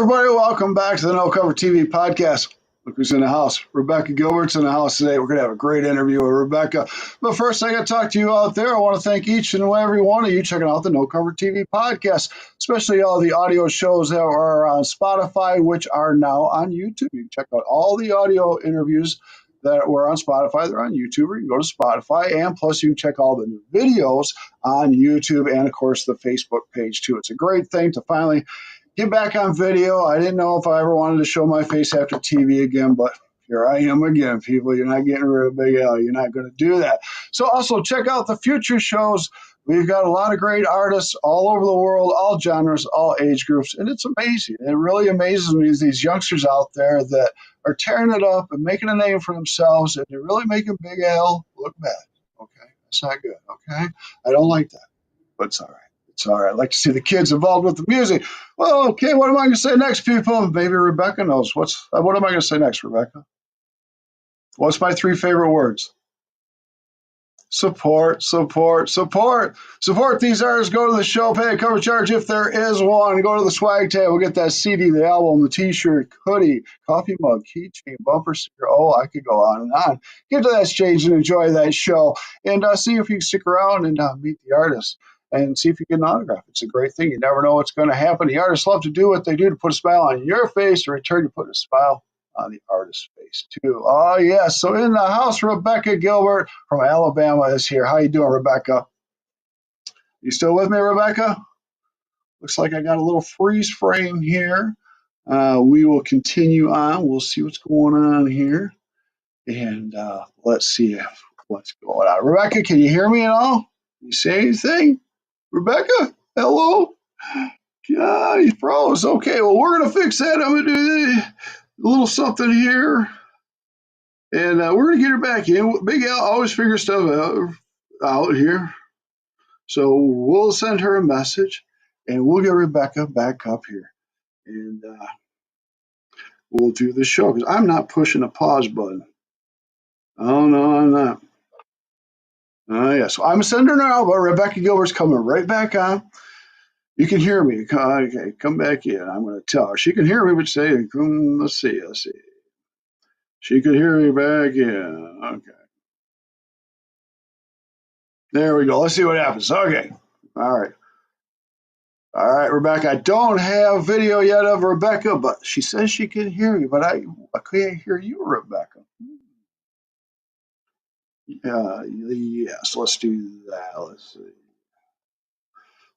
everybody. Welcome back to the No Cover TV podcast. Look who's in the house. Rebekah Gilbert's in the house today. We're going to have a great interview with Rebekah. But first, I got to talk to you out there. I want to thank each and every one of you checking out the No Cover TV podcast, especially all the audio shows that are on Spotify, which are now on YouTube. You can check out all the audio interviews that were on Spotify. They're on YouTube. You can go to Spotify, and plus you can check all the new videos on YouTube and, of course, the Facebook page, too. It's a great thing to finally get back on video. I didn't know if I ever wanted to show my face after TV again, but here I am again, people. You're not getting rid of Big L. You're not going to do that. So also check out the future shows. We've got a lot of great artists all over the world, all genres, all age groups, and it's amazing. It really amazes me, these youngsters out there that are tearing it up and making a name for themselves, and they're really making Big L look bad. Okay? That's not good, okay? I don't like that, but it's all right. It's all right. I'd like to see the kids involved with the music. Well, okay, what am I going to say next, people? Maybe Rebekah knows. What am I going to say next, Rebekah? What's my 3 favorite words? Support, support, support. Support these artists. Go to the show, pay a cover charge if there is one. Go to the swag table, get that CD, the album, the t-shirt, hoodie, coffee mug, keychain, bumper sticker. Oh, I could go on and on. Get to that stage and enjoy that show. And see if you can stick around and meet the artists. And see if you get an autograph. It's a great thing. You never know what's going to happen. The artists love to do what they do to put a smile on your face. In return, you put a smile on the artist's face, too. Oh, yes. So in the house, Rebekah Gilbert from Alabama is here. How you doing, Rebekah? You still with me, Rebekah? Looks like I got a little freeze frame here. We will continue on. We'll see what's going on here. And let's see what's going on. Rebekah, can you hear me at all? You say anything? Rebekah, hello? Yeah, you froze. Okay, well, we're going to fix that. I'm going to do a little something here. And we're going to get her back in. Big Al always figures stuff out here. So we'll send her a message, and we'll get Rebekah back up here. And we'll do the show. Because I'm not pushing a pause button. Oh, no, I'm not. Yeah, so I'm sending her out, but Rebekah Gilbert's coming right back on. You can hear me. Okay, come back in. I'm going to tell her. She can hear me, but say, let's see. She could hear me back in. Okay. There we go. Let's see what happens. Okay. All right. All right, Rebekah. I don't have video yet of Rebekah, but she says she can hear me, but I can't hear you, Rebekah. Yes, let's do that. Let's see.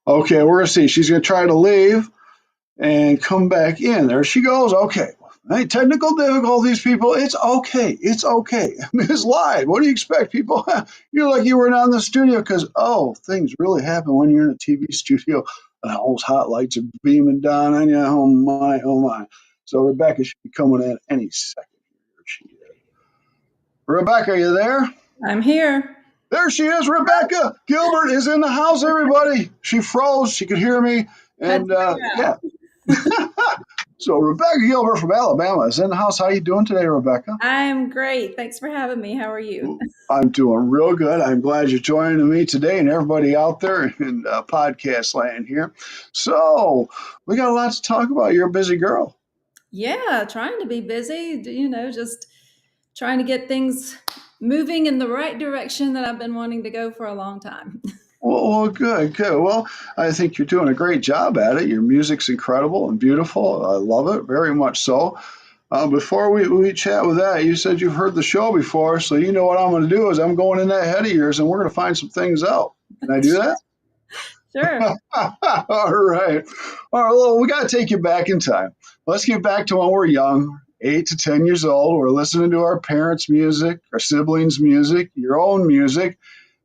Okay, we're going to see. She's going to try to leave and come back in. There she goes. Okay. Hey, technical difficulties, people. It's okay. It's okay. It's live. What do you expect, people? You're like you were not in the studio because, things really happen when you're in a TV studio. And all those hot lights are beaming down on you. Oh, my, oh, my. So Rebekah should be coming in any second. Here she is. Rebekah, are you there? I'm here. There she is. Rebekah Gilbert is in the house, everybody. She froze. She could hear me. And yeah. So Rebekah Gilbert from Alabama is in the house. How you doing today, Rebekah? I'm great. Thanks for having me. How are you? I'm doing real good. I'm glad you're joining me today and everybody out there in podcast land here. So we got a lot to talk about. You're a busy girl. Yeah, trying to be busy, just trying to get things moving in the right direction that I've been wanting to go for a long time. Well, good. Well, I think you're doing a great job at it. Your music's incredible and beautiful. I love it, very much so. Before we chat with that, you said you've heard the show before, so you know what I'm going to do is I'm going in that head of yours, and we're going to find some things out. Can I do that? Sure. All right. Well, we got to take you back in time. Let's get back to when we're young, 8 to 10 years old. We're listening to our parents' music, our siblings' music, your own music.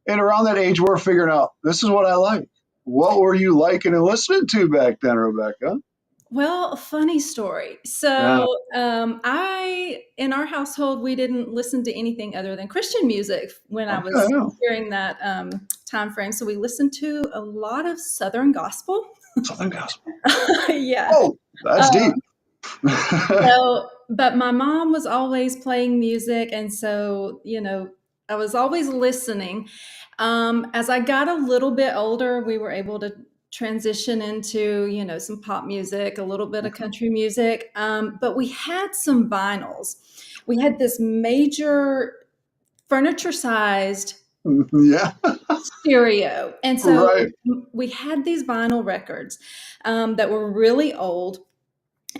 And around that age, we're figuring out, this is what I like. What were you liking and listening to back then, Rebekah? Well, funny story. So in our household, we didn't listen to anything other than Christian music when I was during that time frame. So we listened to a lot of Southern gospel. Southern gospel. Yeah. Oh, that's deep. But my mom was always playing music. And so, I was always listening. As I got a little bit older, we were able to transition into, some pop music, a little bit of country music. But we had some vinyls. We had this major furniture-sized Yeah. stereo. And so Right. we had these vinyl records that were really old.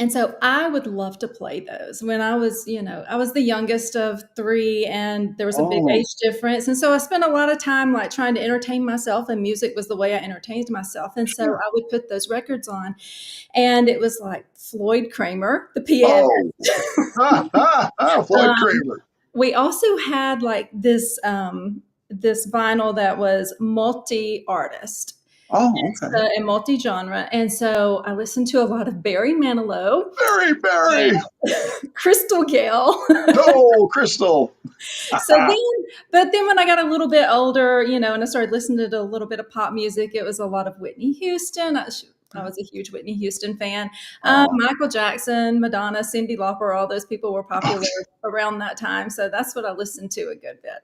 And so I would love to play those. When I was the youngest of three, and there was a big Oh, age difference. And so I spent a lot of time like trying to entertain myself, and music was the way I entertained myself. And so sure. I would put those records on, and it was like Floyd Kramer, the pianist. Oh, Floyd um, Kramer. we also had like this vinyl that was multi-artist Oh, okay. and multi-genre. And so I listened to a lot of Barry Manilow, Barry. Crystal Gale. Oh, Crystal. So but then when I got a little bit older, and I started listening to a little bit of pop music, it was a lot of Whitney Houston. I was a huge Whitney Houston fan. Oh, Michael Jackson, Madonna, Cyndi Lauper, all those people were popular around that time. So that's what I listened to a good bit.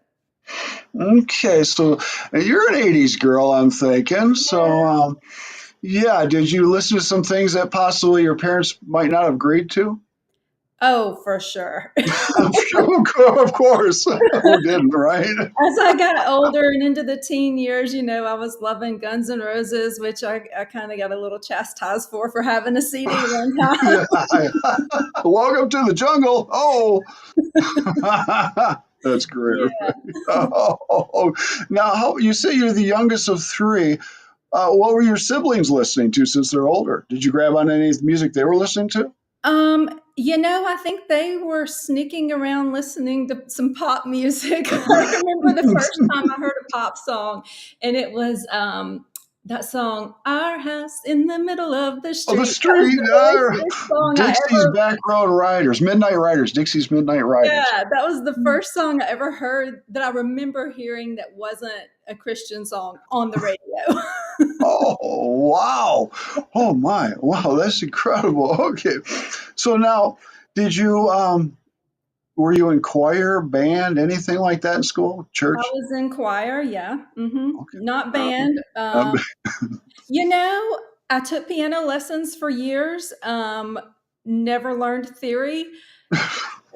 okay. So you're an 80s girl, I'm thinking. So, yeah, did you listen to some things that possibly your parents might not have agreed to? Oh, for sure. Of course. Who didn't, right? As I got older and into the teen years, I was loving Guns N' Roses, which I kind of got a little chastised for having a CD one time. Yeah. Welcome to the jungle. Oh, that's great. Yeah. Oh, now, you say you're the youngest of three. What were your siblings listening to since they're older? Did you grab on any of the music they were listening to? I think they were sneaking around listening to some pop music. I remember the first time I heard a pop song, and it was that song, Our House in the Middle of the Oh, the Street. That was street, the very first song I Dixie's ever. Back Road Riders, Midnight Riders, Dixie's Midnight Riders. Yeah, that was the first song I ever heard that I remember hearing that wasn't a Christian song on the radio. Oh, wow. Oh, my. Wow, that's incredible. Okay. So now, did you, were you in choir, band, anything like that in school, I church? was in choir, yeah. Okay. Not Uh, band. um, You know, I took piano lessons for years, never learned theory.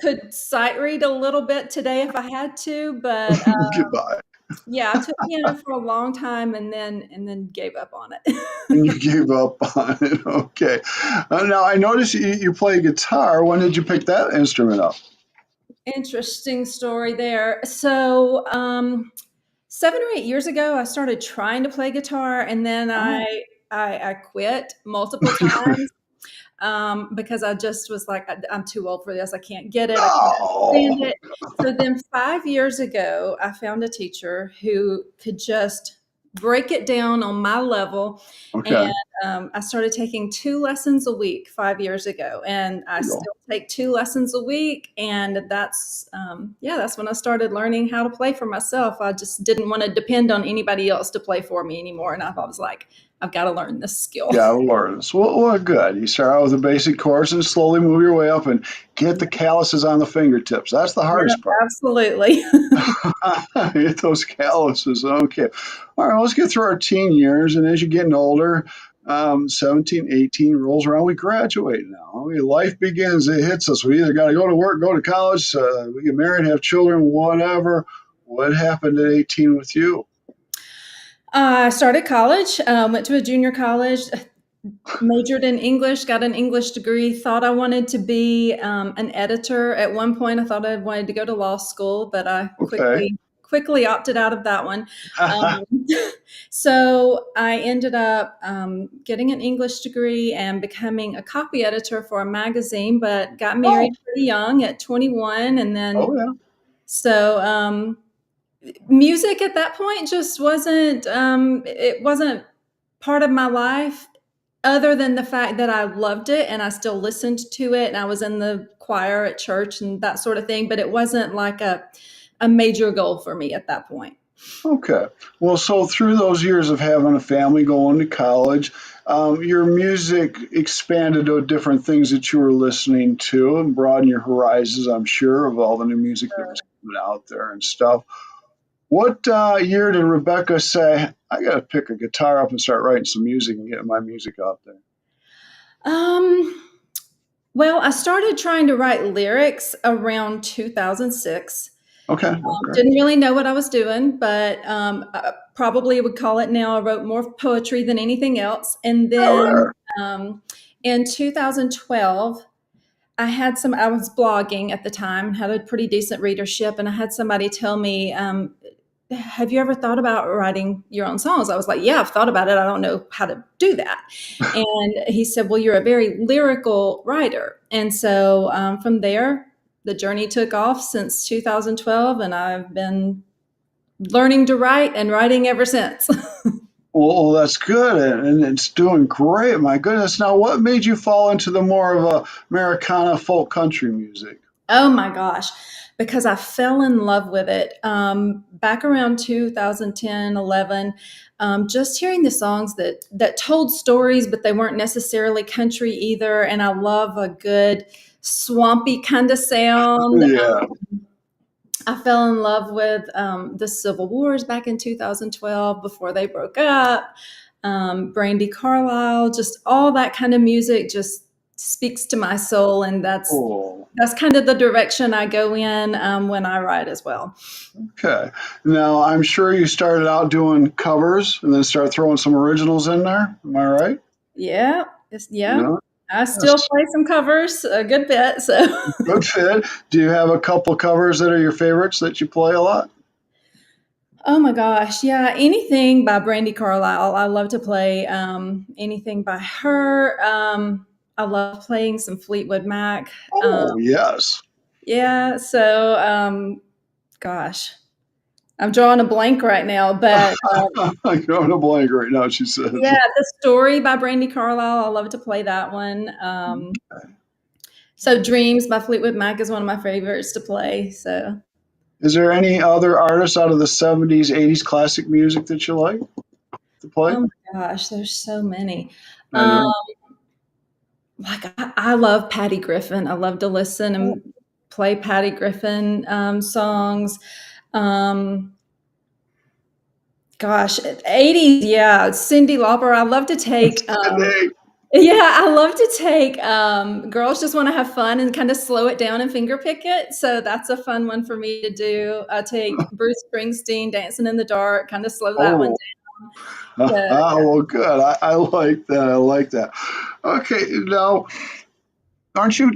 Could sight read a little bit today if I had to, but Goodbye. yeah, I took piano for a long time and then gave up on it. You gave up on it. Okay. Now, I noticed you play guitar. When did you pick that instrument up? Interesting story there. So, 7 or 8 years ago, I started trying to play guitar, and then Oh. I quit multiple times because I just was like, I'm too old for this. I can't get it. I can't understand Oh, it. So then 5 years ago, I found a teacher who could just break it down on my level. And okay. I started taking 2 lessons a week 5 years ago. And I There you go. still take 2 lessons a week. And that's when I started learning how to play for myself. I just didn't want to depend on anybody else to play for me anymore. And I was like, I've got to learn this skill. Yeah, learns. Well, good. You start out with a basic course and slowly move your way up and get the calluses on the fingertips. That's the Yeah, hardest part. absolutely. Get those calluses. Okay. All right, let's get through our teen years. And as you're getting older, 17, 18 rolls around, we graduate now. Life begins. It hits us. We either got to go to work, go to college, we get married, have children, whatever. What happened at 18 with you? I started college, went to a junior college, majored in English, got an English degree, thought I wanted to be an editor. At one point, I thought I wanted to go to law school, but I Okay. quickly opted out of that one. Um, so I ended up getting an English degree and becoming a copy editor for a magazine, but got Oh, married pretty young at 21. And oh then, yeah. so music at that point just wasn't part of my life, other than the fact that I loved it and I still listened to it and I was in the choir at church and that sort of thing, but it wasn't like a major goal for me at that point. Okay. Well, so through those years of having a family, going to college, your music expanded to different things that you were listening to and broadened your horizons, I'm sure, of all the new music that was coming out there and stuff. What year did Rebecca say, I got to pick a guitar up and start writing some music and get my music out there? Um, well, I started trying to write lyrics around 2006. Okay, okay. Didn't really know what I was doing, but I probably would call it now. I wrote more poetry than anything else. And Oh, then there. um, in 2012, I was blogging at the time and had a pretty decent readership. And I had somebody tell me, have you ever thought about writing your own songs? I was like, yeah, I've thought about it. I don't know how to do that. And he said, well, you're a very lyrical writer. And so from there, the journey took off since 2012, and I've been learning to write and writing ever since. Well, that's good, and it's doing great. My goodness. Now, what made you fall into the more of a Americana folk country music? Oh my gosh, because I fell in love with it back around 2010, 11. Just hearing the songs that told stories, but they weren't necessarily country either. And I love a good swampy kind of sound. Yeah. I fell in love with the Civil Wars back in 2012 before they broke up. Brandy Carlisle, just all that kind of music just speaks to my soul, and Oh, that's kind of the direction I go in when I write as well. okay. Now, I'm sure you started out doing covers and then start throwing some originals in there. Am I right? Yeah, yeah. No. I still Yes. play some covers a good bit. So, Good fit. Do you have a couple covers that are your favorites that you play a lot? oh my gosh, yeah, anything by Brandy Carlisle. I love to play anything by her. I love playing some Fleetwood Mac. Um, Oh, yes. yeah, so gosh, I'm drawing a blank right now, but I'm going to blank right now, she says. yeah, The Story by Brandy Carlisle. I love to play that one. So Dreams by Fleetwood Mac is one of my favorites to play. So Is there any other artists out of the 70s, 80s classic music that you like to play? oh my gosh, there's so many. I Um, know. like I love Patty Griffin. I love to listen and play Patty Griffin songs. Um, gosh, 80s, yeah, Cyndi Lauper. I love to take yeah, I love to take girls just want to have fun and kind of slow it down and finger pick it. So that's a fun one for me to do. I take Bruce Springsteen, Dancing in the Dark, kind of slow that one Oh, down. well, good. I like that. I like that. Okay, now, are you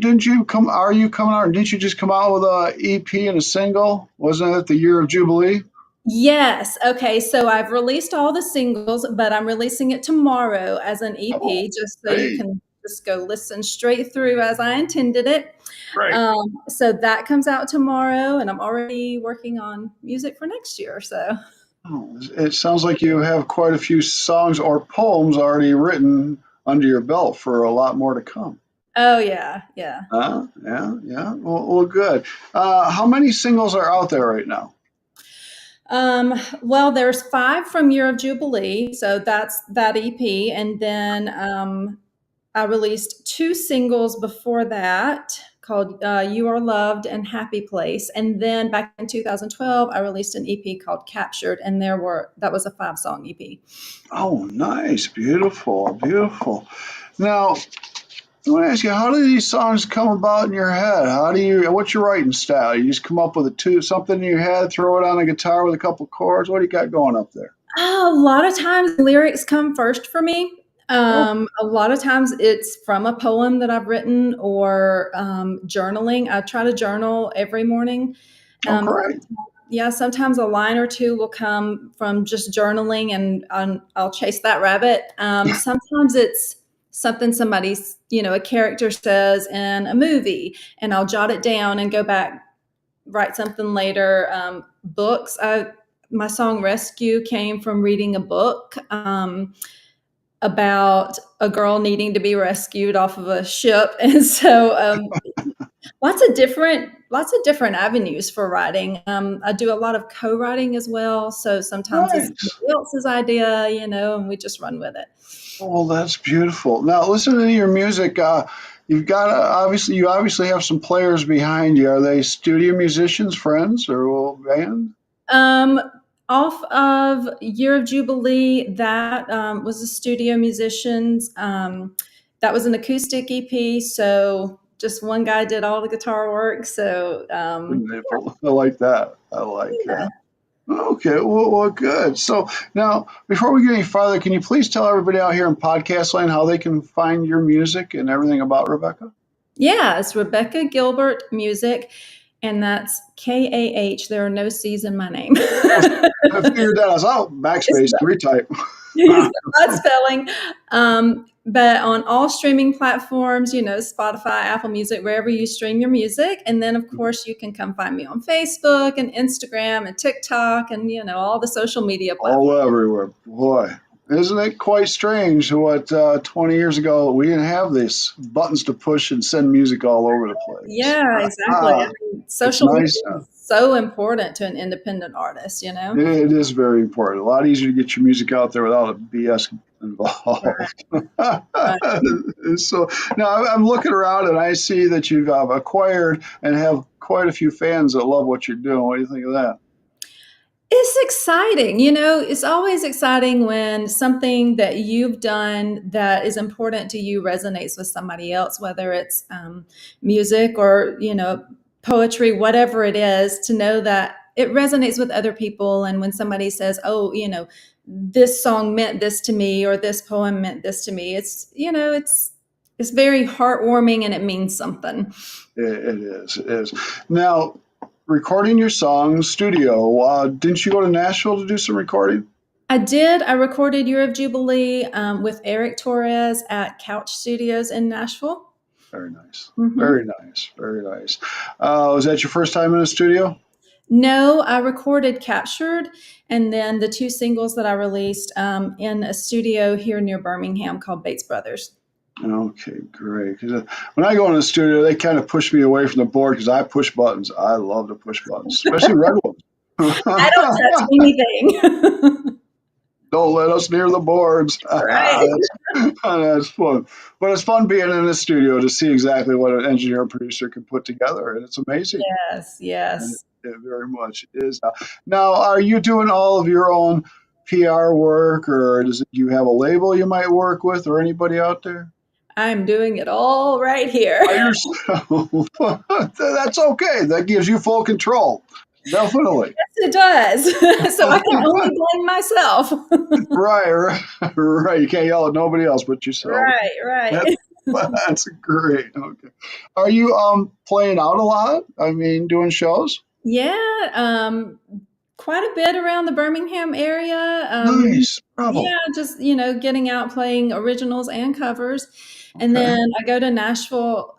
coming out, didn't you just come out with a EP and a single? Wasn't it the year of Jubilee? Yes. Okay. So I've released all the singles, but I'm releasing it tomorrow as an Oh, EP, just so you great, can just go listen straight through as I intended it. great. So that comes out tomorrow, and I'm already working on music for next year. So, Oh, it sounds like you have quite a few songs or poems already written under your belt for a lot more to come. oh yeah, yeah. Yeah, yeah. Well, good. How many singles are out there right now? Well, there's five from Year of Jubilee, so that's that EP, and then I released two singles before that called You Are Loved and Happy Place. And then back in 2012, I released an EP called Captured, and that was a 5-song EP. Oh, nice, beautiful, beautiful. Now, I want to ask you, how do these songs come about in your head? What's your writing style? You just come up with something in your head, throw it on a guitar with a couple chords. What do you got going up there? A lot of times lyrics come first for me. Oh, A lot of times it's from a poem that I've written or journaling. I try to journal every morning. oh, Um, great. yeah, sometimes a line or two will come from just journaling, and I'll chase that rabbit. Sometimes it's something a character says in a movie, and I'll jot it down and go back, write something later. Books. My song "Rescue" came from reading a book about a girl needing to be rescued off of a ship, and so lots of different avenues for writing. I do a lot of co-writing as well, so sometimes it's Nice. somebody else's idea, and we just run with it. Oh, that's beautiful. Now, listening to your music, you obviously have some players behind you. Are they studio musicians, friends, or band? Um, Off of Year of Jubilee, that was the studio musicians. That was an acoustic EP, so just one guy did all the guitar work. So I like that. I like yeah. that. Okay, well, good. So now, before we get any farther, can you please tell everybody out here in podcast land how they can find your music and everything about Rebekah? Yeah, it's Rebekah Gilbert Music, and that's KAH. There are no C's in my name. I figured that out. It's Backspace, retype. it's odd spelling. But on all streaming platforms, Spotify, Apple Music, wherever you stream your music. And then, of course, you can come find me on Facebook and Instagram and TikTok and, all the social media platforms. All everywhere. Boy, isn't it quite strange what 20 years ago we didn't have these buttons to push and send music all over the place. Yeah, exactly. I mean, social media is so important to an independent artist, It is very important. A lot easier to get your music out there without a BS involved. Right. So now I'm looking around and I see that you've acquired and have quite a few fans that love what you're doing. What do you think of that? It's exciting. It's always exciting when something that you've done that is important to you resonates with somebody else, whether it's music or, poetry, whatever it is, to know that it resonates with other people. And when somebody says, oh, this song meant this to me, or this poem meant this to me, it's very heartwarming and it means something. It is. It is. Now, recording your songs, studio, didn't you go to Nashville to do some recording? I did. I recorded Year of Jubilee with Eric Torres at Couch Studios in Nashville. Very nice. Mm-hmm. Very nice. Very nice. Was that your first time in a studio? No, I recorded Captured, and then the 2 singles that I released in a studio here near Birmingham called Bates Brothers. Okay, great. 'Cause, when I go in the studio, they kind of push me away from the board because I push buttons. I love to push buttons, especially red ones. I don't touch anything. Don't let us near the boards. Right. That's fun. But it's fun being in the studio to see exactly what an engineer and producer can put together, and it's amazing. Yes. It very much is. Now, are you doing all of your own PR work, or do you have a label you might work with, or anybody out there? I'm doing it all right here. That's okay. That gives you full control. Definitely. Yes, it does. So I can only blame myself. Right. You can't yell at nobody else but yourself. Right. That's great. Okay. Are you playing out a lot? I mean, doing shows? Yeah, quite a bit around the Birmingham area. Nice. Bravo. Yeah, just getting out playing originals and covers. And then I go to Nashville.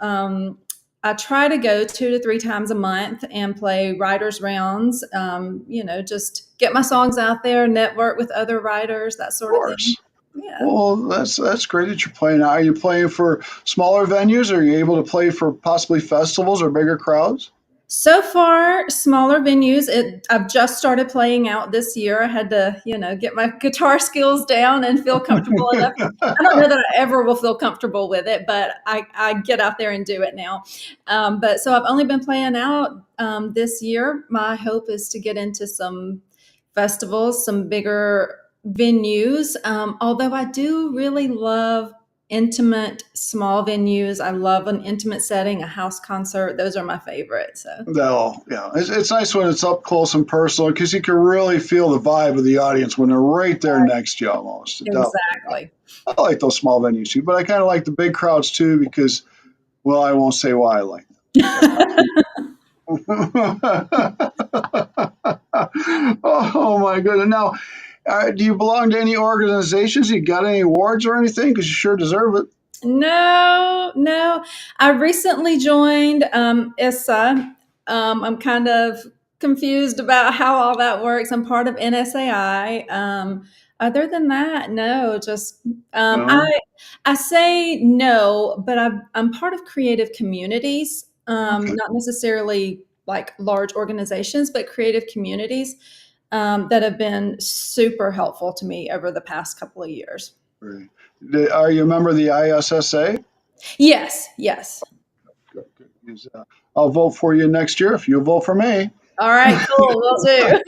I try to go 2 to 3 times a month and play writers' rounds. Just get my songs out there, network with other writers, that sort of thing. Yeah. Well, that's great that you're playing. Are you playing for smaller venues? Or are you able to play for possibly festivals or bigger crowds? So far, smaller venues. I've just started playing out this year. I had to, get my guitar skills down and feel comfortable enough. I don't know that I ever will feel comfortable with it, but I get out there and do it now. But so I've only been playing out this year. My hope is to get into some festivals, some bigger venues. Although I do really love intimate small venues. I love an intimate setting, a house concert. Those are my favorites. So. No, yeah, it's nice when it's up close and personal because you can really feel the vibe of the audience when they're right there next to you almost. Exactly. I like those small venues too, but I kind of like the big crowds too because, well, I won't say why I like them. Oh my goodness! Now, do you belong to any organizations? You got any awards or anything? Because you sure deserve it. No. I recently joined ISSA. I'm kind of confused about how all that works. I'm part of NSAI. Other than that, no. Just No? I say no, but I'm part of creative communities, not necessarily like large organizations, but creative communities that have been super helpful to me over the past couple of years. Right. Are you a member of the ISSA? Yes. Good. I'll vote for you next year if you vote for me. All right, cool. Will do.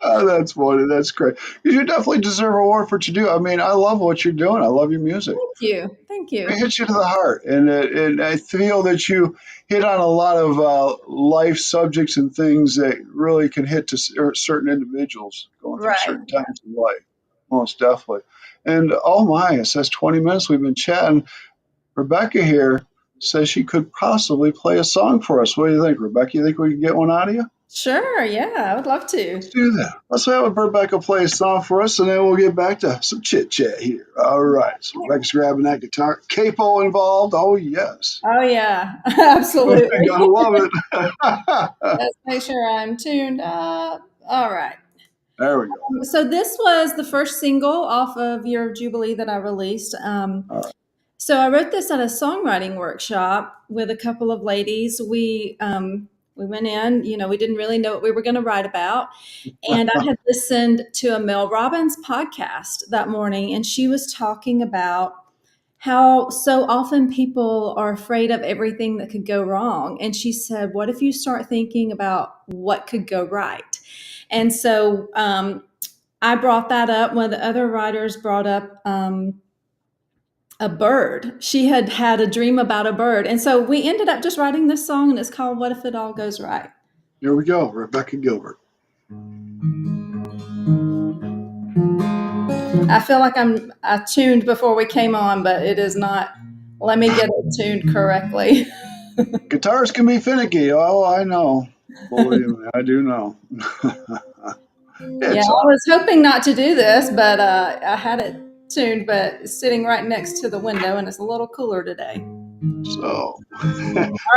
Oh, that's funny. That's great. You definitely deserve an award for what you do. I mean, I love what you're doing. I love your music. Thank you. Thank It you. hits you to the heart, and I feel that you hit on a lot of life subjects and things that really can hit to certain individuals going through Right. certain times of life. Most definitely. And oh my, it says 20 minutes we've been chatting. Rebecca here says she could possibly play a song for us. What do you think, Rebecca? You think we can get one out of you? Sure. Yeah, I would love to. Let's do that. Let's have Rebecca play a song for us, and then we'll get back to some chit chat here. All right. So Rebecca's grabbing that guitar. Capo involved. Oh yes. Oh, yeah, You absolutely. gotta love it. Let's make sure I'm tuned up. All right. There we go. So this was the first single off of Year of Jubilee that I released. All right. So I wrote this at a songwriting workshop with a couple of ladies. We went in, we didn't really know what we were going to write about, and I had listened to a Mel Robbins podcast that morning, and she was talking about how so often people are afraid of everything that could go wrong. And she said, "What if you start thinking about what could go right?" And so I brought that up. One of the other writers brought up a bird. She had had a dream about a bird. And so we ended up just writing this song, and it's called What If It All Goes Right? Here we go. Rebekah Gilbert. I feel like I tuned before we came on, but it is not. Let me get it tuned correctly. Guitars can be finicky. Oh, I know. Believe me, I do know. Yeah, I was hoping not to do this, but I had it tuned, but it's sitting right next to the window, and it's a little cooler today. So, All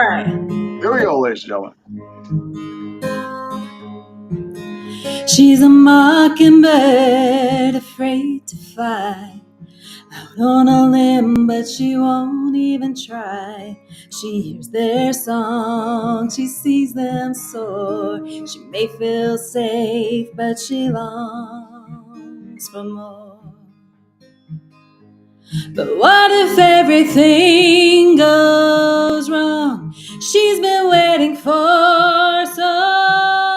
right. here we go, ladies and gentlemen. She's a mockingbird, afraid to fly out on a limb, but she won't even try. She hears their song, she sees them soar. She may feel safe, but she longs for more. But what if everything goes wrong? She's been waiting for so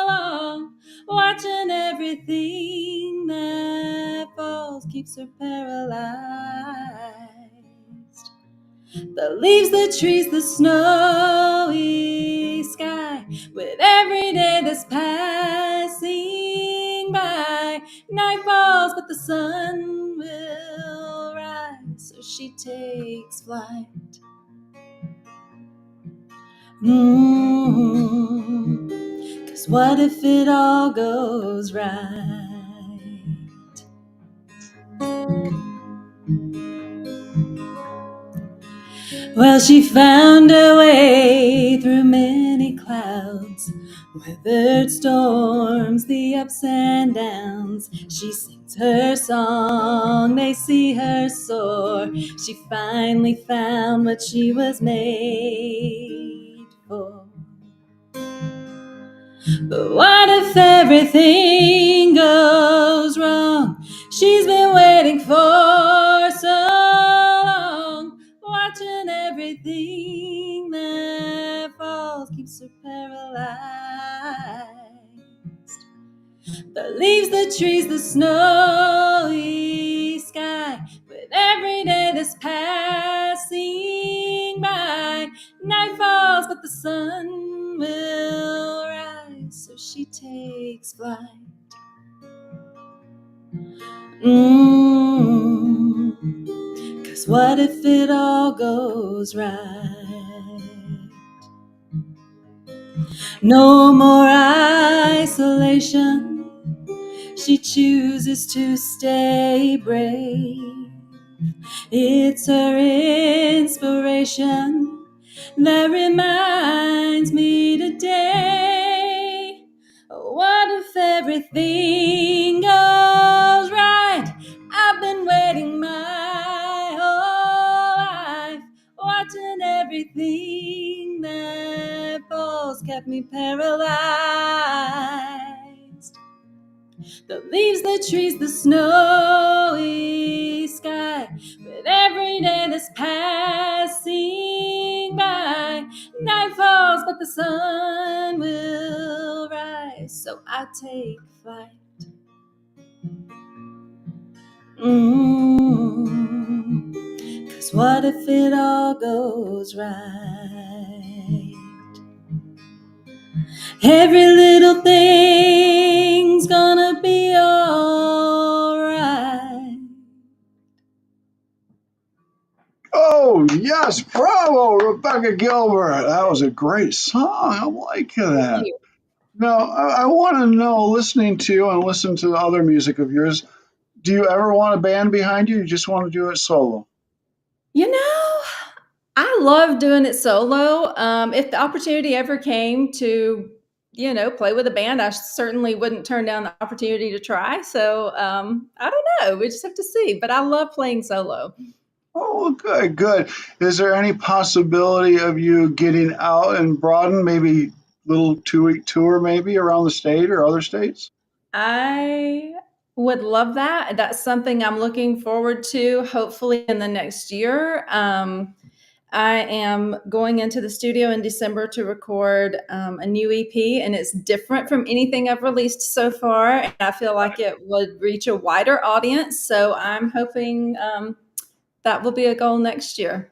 long, watching everything that falls keeps her paralyzed. The leaves, the trees, the snowy sky, with every day that's passing by, night falls, but the sun will rise, so she takes flight. Cause what if it all goes right? Well, she found her way through many clouds, weathered storms, the ups and downs. She sings her song, they see her soar. She finally found what she was made for. But what if everything goes wrong? She's been waiting for so long, watching everything that falls keeps her paralyzed. The leaves, the trees, the snowy sky, with every day that's passing by, night falls, but the sun will rise, so she takes flight. Cause what if it all goes right? No more isolation. She chooses to stay brave. It's her inspiration that reminds me today. What if everything goes right? I've been waiting my whole life, watching everything that falls kept me paralyzed. The leaves, the trees, the snowy sky, with every day that's passing by, night falls, but the sun will rise, so I I take flight. Mm. 'Cause what if it all goes right? Every little thing's gonna be all right. Oh, yes. Bravo, Rebekah Gilbert. That was a great song. I like Thank that. you. Now, I want to know, listening to you and listening to the other music of yours, do you ever want a band behind you? You just want to do it solo? You know, I love doing it solo. If the opportunity ever came to, play with a band, I certainly wouldn't turn down the opportunity to try. So I don't know. We just have to see. But I love playing solo. Oh, good, good. Is there any possibility of you getting out and broaden, maybe little 2-week tour, maybe around the state or other states? I would love that. That's something I'm looking forward to, hopefully in the next year. I am going into the studio in December to record a new EP, and it's different from anything I've released so far. And I feel like it would reach a wider audience. So I'm hoping that will be a goal next year.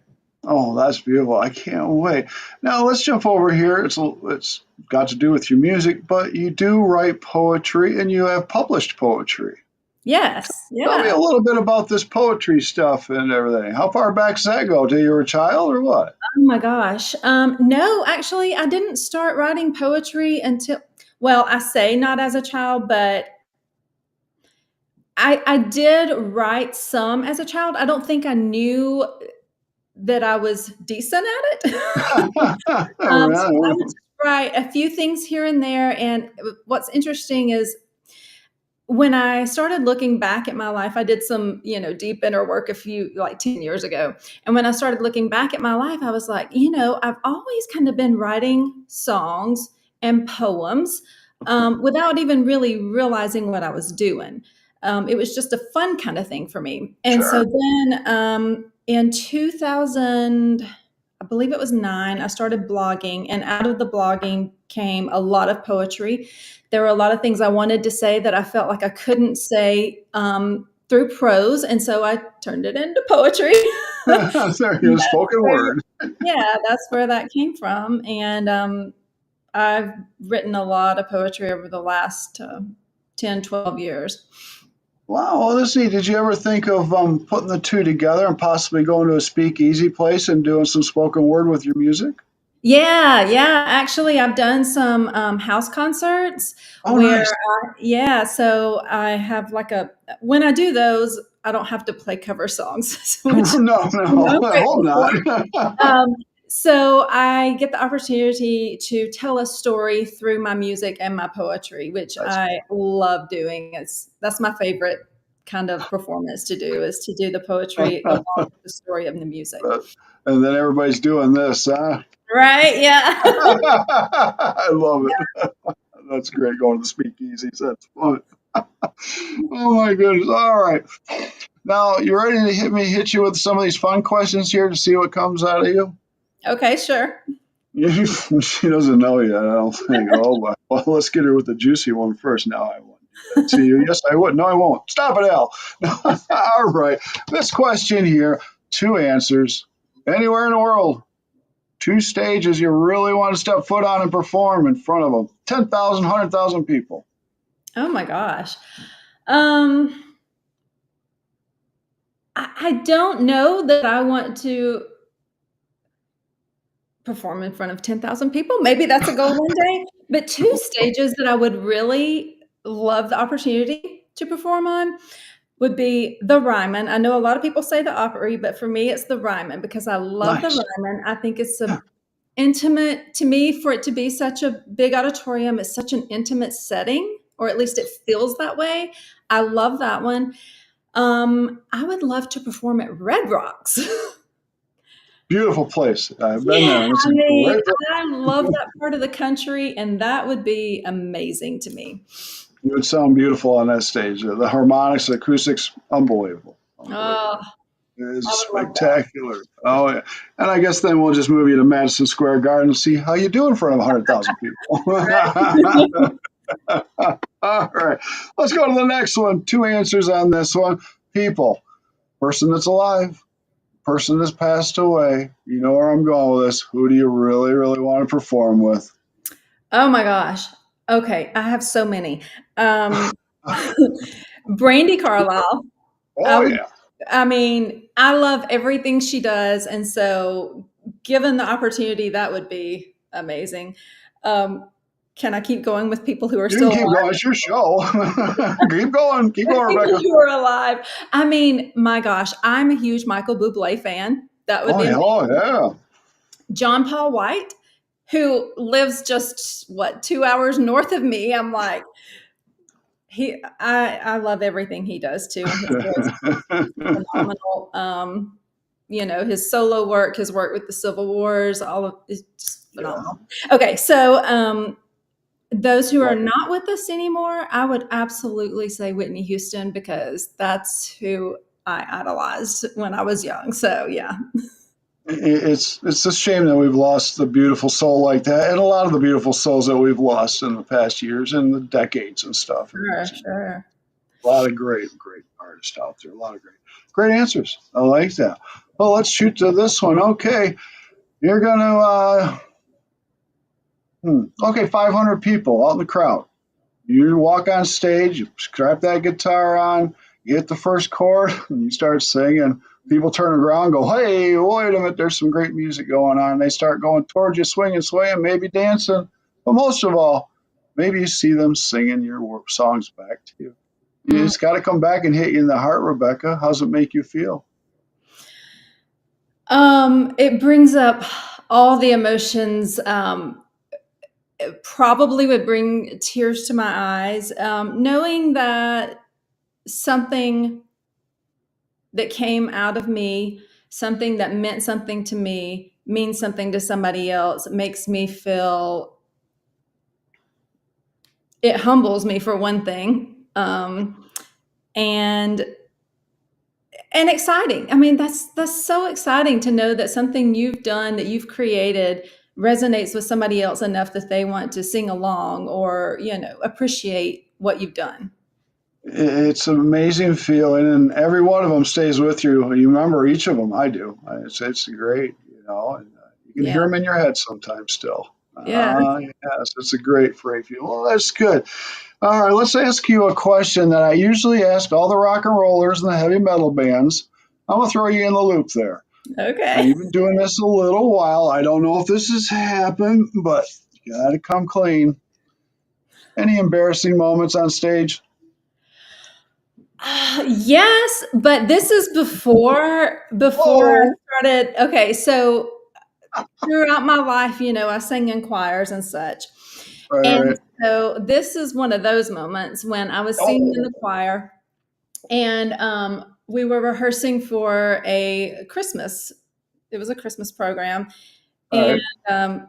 Oh, that's beautiful. I can't wait. Now let's jump over here. It's got to do with your music, but you do write poetry and you have published poetry. Yes. Tell me Yeah. a little bit about this poetry stuff and everything. How far back does that go? Till you were a child or what? Oh my gosh. No, actually, I didn't start writing poetry until, well, I say not as a child, but I did write some as a child. I don't think I knew that I was decent at it. So I would Right. just write a few things here and there. And what's interesting is when I started looking back at my life, I did some, deep inner work like 10 years ago. And when I started looking back at my life, I was like, I've always kind of been writing songs and poems without even really realizing what I was doing. It was just a fun kind of thing for me. And so Sure. then in 2000, I believe it was 9, I started blogging, and out of the blogging came a lot of poetry. There were a lot of things I wanted to say that I felt like I couldn't say through prose, and so I turned it into poetry. There you go, That's spoken where, word. yeah, that's where that came from. And I've written a lot of poetry over the last 10, 12 years. Wow, well, let's see. Did you ever think of putting the two together and possibly going to a speakeasy place and doing some spoken word with your music? Yeah, yeah. Actually, I've done some house concerts Oh, where, nice. yeah. So I have when I do those, I don't have to play cover songs, which No, no, I'm I hope grateful for. not. Um, so I get the opportunity to tell a story through my music and my poetry, which That's I love doing. That's my favorite kind of performance to do, is to do the poetry along with the story of the music. and then everybody's doing this, huh? Right? Yeah. I love it. That's great going to the speakeasies. That's fun. Oh my goodness. All right. Now you ready to hit you with some of these fun questions here to see what comes out of you? Okay, sure. She doesn't know yet, I don't think. Oh, well, let's get her with the juicy one first. Now I won't do that to you. Yes, I would. No, I won't. Stop it, Al. All right. This question here, 2 answers. Anywhere in the world, 2 stages you really want to step foot on and perform in front of them. 10,000, 100,000 people. Oh my gosh. Um, I don't know that I want to perform in front of 10,000 people. Maybe that's a goal one day. But 2 stages that I would really love the opportunity to perform on would be the Ryman. I know a lot of people say the Opry, but for me, it's the Ryman because I love the Nice. Ryman. I think it's a intimate, to me, for it to be such a big auditorium. It's such an intimate setting, or at least it feels that way. I love that one. I would love to perform at Red Rocks. Beautiful place. I've been Yeah, there, and it's I a mean, great. I love that part of the country, and that would be amazing to me. You would sound beautiful on that stage. The harmonics, the acoustics, unbelievable. Oh, Unbelievable. It is I would love that. spectacular. Oh, yeah. And I guess then we'll just move you to Madison Square Garden and see how you do in front of 100,000 people. Right? All right. Let's go to the next one. Two answers on this one. People, person that's alive, person that's passed away. You know where I'm going with this. Who do you really, really want to perform with? Oh my gosh. Okay, I have so many. Um, Brandy Carlisle. I Oh, would, yeah. I mean, I love everything she does, and so given the opportunity, that would be amazing. Um, can I keep going with people who are You can still keep alive? going. It's your show. Keep going. Keep With going, people Rebecca. who are alive. I mean, my gosh, I'm a huge Michael Bublé fan. That would Oh, be yeah. amazing. Oh, yeah. John Paul White, who lives just what 2 hours north of me. I'm like, I love everything he does too, and his voice is just phenomenal. His solo work, his work with the Civil Wars, all of is just Yeah. phenomenal. Okay, so those who are Love it. not with us anymore, I would absolutely say Whitney Houston because that's who I idolized when I was young. So yeah, It's a shame that we've lost the beautiful soul like that, and a lot of the beautiful souls that we've lost in the past years and the decades and stuff. sure, There's sure. a lot of great artists out there. A lot of great answers. I like that. Well, let's shoot to this one. Okay, you're gonna. Okay, 500 people out in the crowd. You walk on stage, you strap that guitar on, you hit the first chord, and you start singing. People turn around, go, "Hey, wait a minute! There's some great music going on." They start going towards you, swinging, swaying, maybe dancing, but most of all, maybe you see them singing your songs back to you. Mm. It's got to come back and hit you in the heart, Rebecca. How's it make you feel? It brings up all the emotions. It probably would bring tears to my eyes, knowing that something that came out of me, something that meant something to me, means something to somebody else. It makes me feel. It humbles me for one thing, and exciting. I mean, that's so exciting to know that something you've done, that you've created, resonates with somebody else enough that they want to sing along or appreciate what you've done. It's an amazing feeling, and every one of them stays with you. You remember each of them. I do. It's great, and you can Yeah, hear them in your head sometimes still. yeah. Yes, it's a great feeling. Well, that's good. All right, let's ask you a question that I usually ask all the rock and rollers and the heavy metal bands. I'm gonna throw you in the loop there. Now, Okay. you've been doing this a little while. I don't know if this has happened, but you gotta come clean. Any embarrassing moments on stage? Yes, but this is before I Oh, started. Okay, so throughout my life, I sang in choirs and such. all And right. so this is one of those moments when I was singing in Oh, the choir and we were rehearsing for a Christmas. It was a Christmas program, all and right.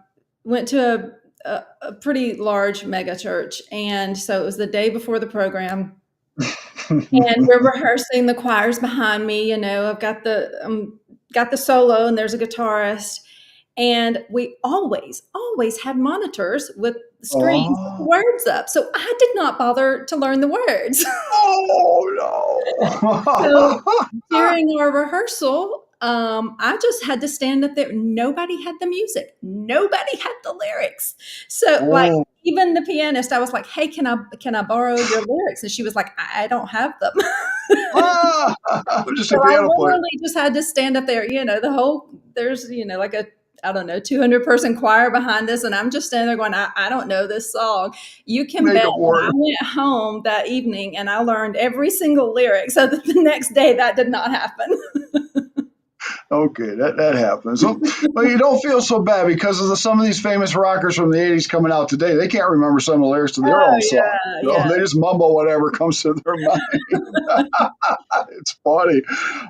went to a pretty large mega church. And so it was the day before the program, and we're rehearsing. The choir's behind me. I've got the solo, and there's a guitarist, and we always had monitors with screens with the Oh, words up. So I did not bother to learn the words. So oh during our rehearsal, I just had to stand up there. Nobody had the music. Nobody had the lyrics. So like no. even the pianist, I was like, "Hey, can I borrow your lyrics?" And she was like, "I don't have them." I'm just a So I piano player. literally just had to stand up there. There's like a I don't know 200-person choir behind us, and I'm just standing there going, I don't know this song. You can Make bet it that I work. went home that evening and I learned every single lyric, so that the next day that did not happen. Okay, that happens. Well, you don't feel so bad because of some of these famous rockers from the '80s coming out today. They can't remember some of the lyrics to their Oh own song. yeah, yeah. They just mumble whatever comes to their mind. It's funny.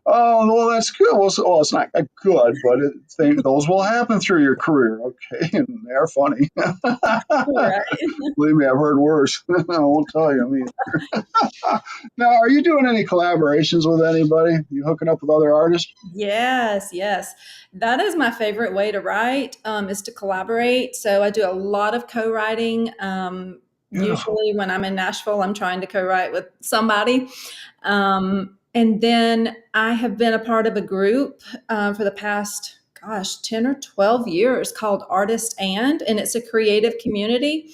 Oh, well, that's good. Well, it's not good, but those will happen through your career. Okay, and they're funny. Right. Believe me, I've heard worse. I won't tell you. I mean, now, are you doing any collaborations with anybody? You hooking up with other artists? Yes, yes. That is my favorite way to write, is to collaborate. So I do a lot of co-writing. Usually when I'm in Nashville, I'm trying to co-write with somebody. And then I have been a part of a group for the past, 10 or 12 years called Artist and it's a creative community.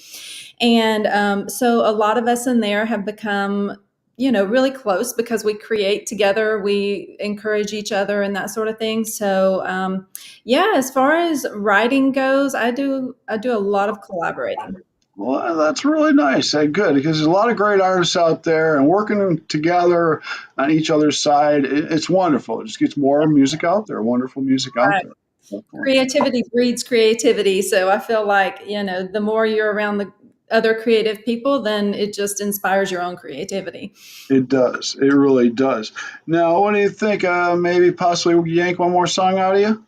And so a lot of us in there have become, really close because we create together, we encourage each other and that sort of thing. So yeah, as far as writing goes, I do a lot of collaborating. Well, that's really nice. Good, because there's a lot of great artists out there, and working together on each other's side, it's wonderful. It just gets more music out there, wonderful music out Right. there. Definitely. Creativity breeds creativity. So I feel like, the more you're around the other creative people, then it just inspires your own creativity. It does. It really does. Now, what do you think? Maybe possibly we yank one more song out of you?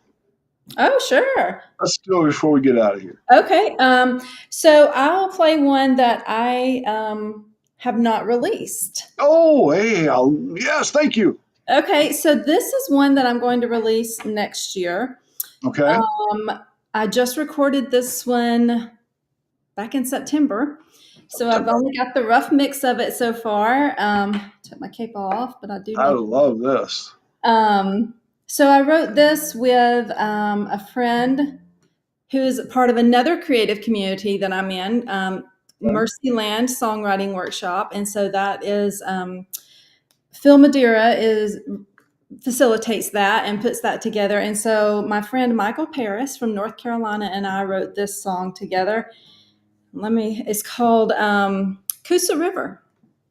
Oh, sure. Let's do it before we get out of here. Okay. So I'll play one that I have not released. Oh, hey, yes, thank you. Okay. So this is one that I'm going to release next year. Okay. I just recorded this one back in September. So I've only got the rough mix of it so far. Took my cape off, but I do I need. love this. So I wrote this with a friend who is part of another creative community that I'm in, Mercy Land Songwriting Workshop, and so that is Phil Madeira facilitates that and puts that together. And so my friend Michael Paris from North Carolina and I wrote this song together. It's called Coosa River.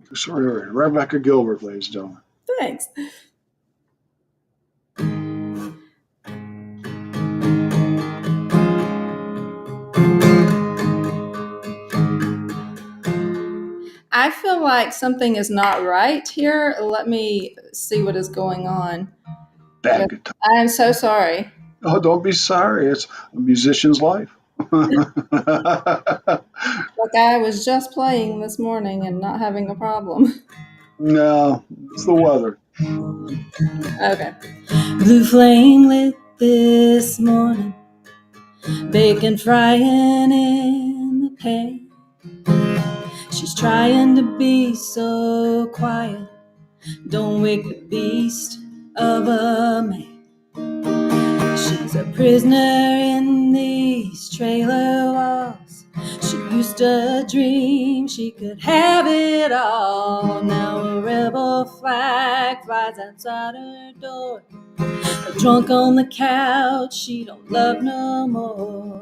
Coosa River. Rebekah Gilbert, ladies and gentlemen. Thanks. I feel like something is not right here. Let me see what is going on. Bad guitar. I am so sorry. Oh, don't be sorry. It's a musician's life. Like I was just playing this morning and not having a problem. No, it's the weather. Okay. Blue flame lit this morning, bacon frying in the pan. She's trying to be so quiet, don't wake the beast of a man. She's a prisoner in these trailer walls. She used to dream she could have it all. Now a rebel flag flies outside her door. Drunk on the couch, she don't love no more.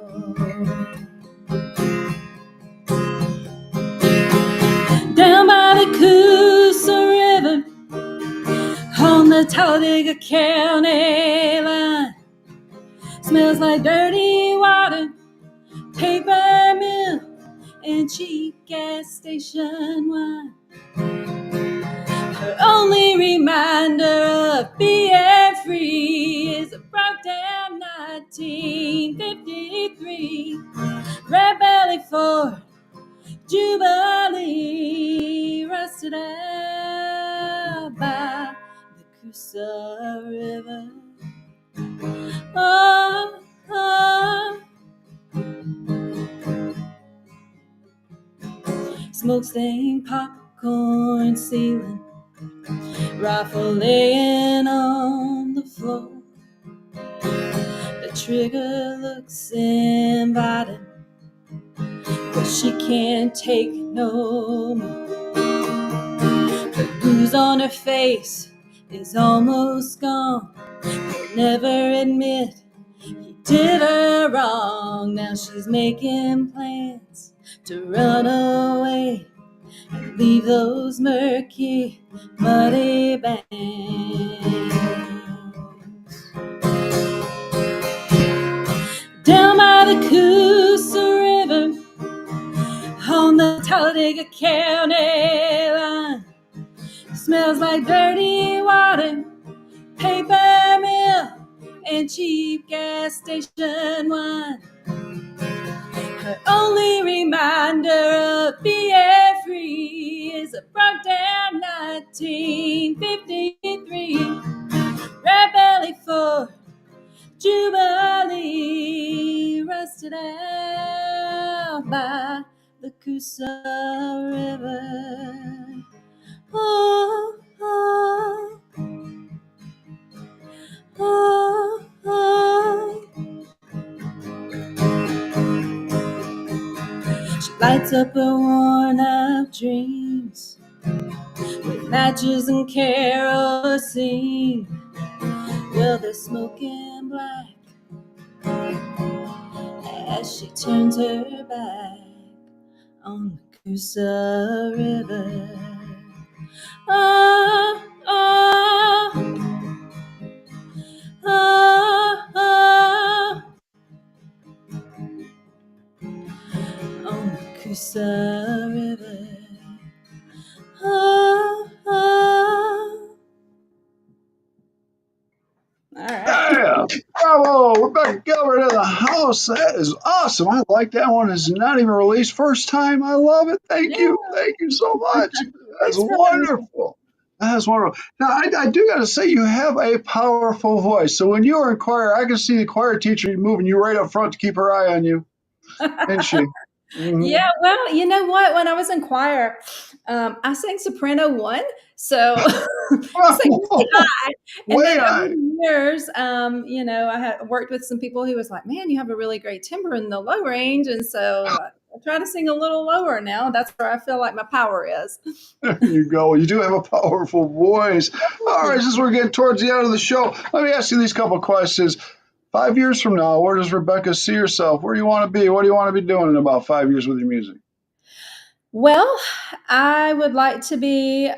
Down by the Coosa River, on the Talladega County line, smells like dirty water, paper mill, and cheap gas station wine. Her only reminder of being free is a broke down 1953 Red Belly Ford Jubilee, rusted out by the Coosa River. Oh, oh. Smoke-stained popcorn ceiling, rifle laying on the floor. The trigger looks inviting, but she can't take no more. The bruise on her face is almost gone. He'll never admit he did her wrong. Now she's making plans to run away and leave those murky, muddy banks. Down by the Coosa River, on the Talladega County line, smells like dirty water, paper mill, and cheap gas station wine. Her only reminder of being free is a broke down 1953 Red Belly Ford Jubilee, rusted out by the Coosa Coosa River. Oh, oh, oh, oh. She lights up a worn out dreams with matches and kerosene. Well, they're smoking black as she turns her back on the Coosa River. Oh, oh, oh, oh, on the Coosa River. Oh, oh. All right. Yeah. Bravo. Rebekah Gilbert in the house. That is awesome. I like that one. It's not even released. First time. I love it. Thank Yeah. you. Thank you so much. That's Thanks for having me. wonderful. That's wonderful. Now, I do got to say, you have a powerful voice. So when you were in choir, I can see the choir teacher moving you right up front to keep her eye on you. Isn't she? Yeah, Mm-hmm. well, you know what? When I was in choir, I sang soprano one, so sang really high. And Way then over high. the years, I had worked with some people who was like, "Man, you have a really great timbre in the low range," and so I try to sing a little lower now. That's where I feel like my power is. There you go. You do have a powerful voice. All right, since we're getting towards the end of the show, let me ask you these couple questions. 5 years from now, where does Rebekah see herself? Where do you want to be? What do you want to be doing in about 5 years with your music? Well, I would like to be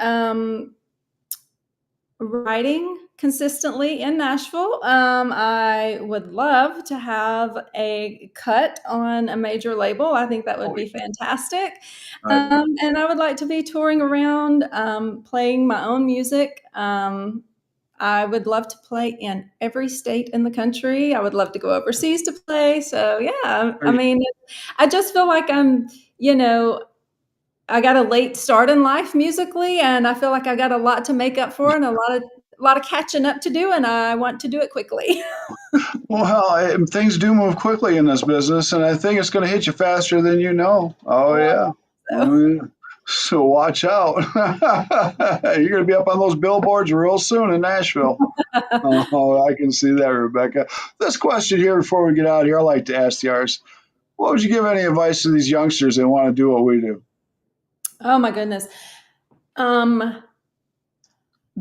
writing consistently in Nashville. I would love to have a cut on a major label. I think that would Oh, be fantastic. I do. And I would like to be touring around, playing my own music. I would love to play in every state in the country. I would love to go overseas to play. So, yeah, Are I you- mean, I just feel like you know, I got a late start in life musically, and I feel like I got a lot to make up for and a lot of catching up to do, and I want to do it quickly. Well, things do move quickly in this business, and I think it's going to hit you faster than you know. Oh, yeah. So, Oh, yeah. So watch out. You're going to be up on those billboards real soon in Nashville. Oh, I can see that, Rebekah. This question here before we get out of here, I like to ask the artists, what would you give any advice to these youngsters that want to do what we do? oh my goodness. Um,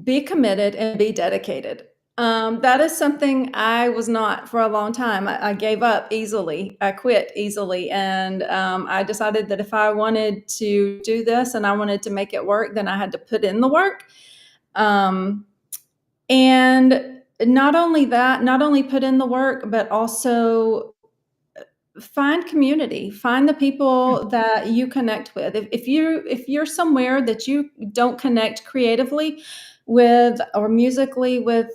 be committed and be dedicated. That is something I was not for a long time. I gave up easily. I quit easily. And I decided that if I wanted to do this and I wanted to make it work, then I had to put in the work. Um, And not only that, not only put in the work, but also find community, find the people that you connect with. If you're somewhere that you don't connect creatively with or musically with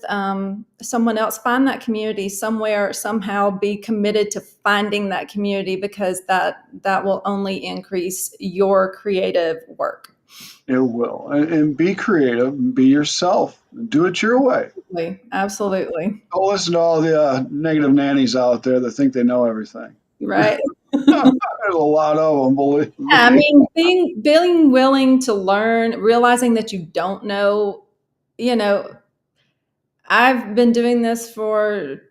someone else, find that community somewhere, somehow be committed to finding that community because that will only increase your creative work. It will. And be creative, and be yourself, and do it your way. Absolutely. Don't listen to all the negative nannies out there that think they know everything. Right. There's a lot of them, believe Yeah, I me. mean, being willing to learn, realizing that you don't know, you know, I've been doing this for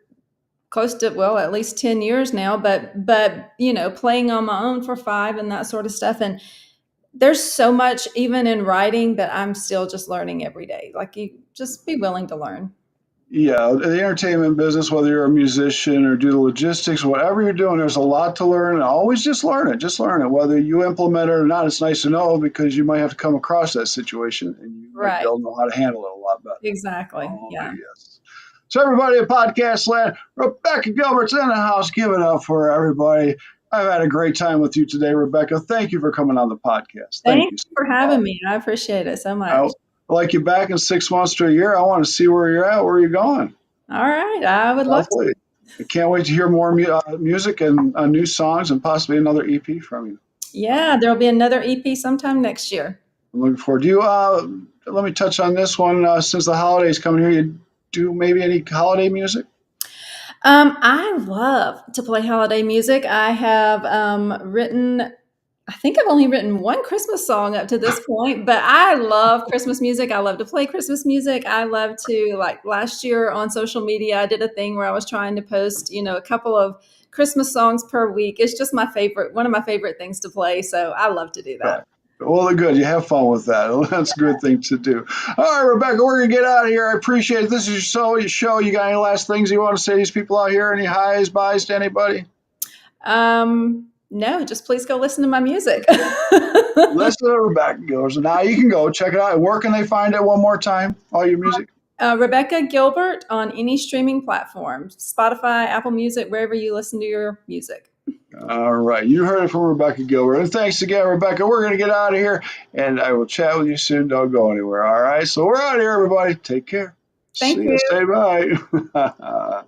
close to, well, at least 10 years now, but playing on my own for 5 and that sort of stuff. And there's so much even in writing that I'm still just learning every day. Like you just be willing to learn. Yeah, the entertainment business, whether you're a musician or do the logistics, whatever you're doing, there's a lot to learn. And always just learn it. Just learn it. Whether you implement it or not, it's nice to know because you might have to come across that situation and you might be Right. able to know how to handle it a lot better. Exactly. Oh, Yeah. yes. So, everybody at Podcast Land, Rebekah Gilbert's in the house. Give it up for everybody. I've had a great time with you today, Rebekah. Thank you for coming on the podcast. Thank Thank you you so for much. having me. I appreciate it so I much. like you back in 6 months to a year. I want to see where you're at, where you're going. All right. I would love to. Hopefully. I can't wait to hear more music and new songs and possibly another EP from you. Yeah, there'll be another EP sometime next year. I'm looking forward. Do you? Let me touch on this one. Since the holidays coming here, you do maybe any holiday music? I love to play holiday music. I have written I think I've only written one Christmas song up to this point, but I love Christmas music. I love to play Christmas music. I love to, like last year on social media, I did a thing where I was trying to post, a couple of Christmas songs per week. It's just one of my favorite things to play. So I love to do that. Right. Well, good. You have fun with that. That's a good thing to do. All right, Rebekah, we're going to get out of here. I appreciate it. This is your show. You got any last things you want to say to these people out here? Any highs, buys to anybody? No, just please go listen to my music. Listen to Rebekah Gilbert. So now you can go check it out. Where can they find it one more time? All your music? Rebekah Gilbert on any streaming platform, Spotify, Apple Music, wherever you listen to your music. All right. You heard it from Rebekah Gilbert. And thanks again, Rebekah. We're going to get out of here, and I will chat with you soon. Don't go anywhere. All right. So we're out of here, everybody. Take care. Thank See you. you. Say bye.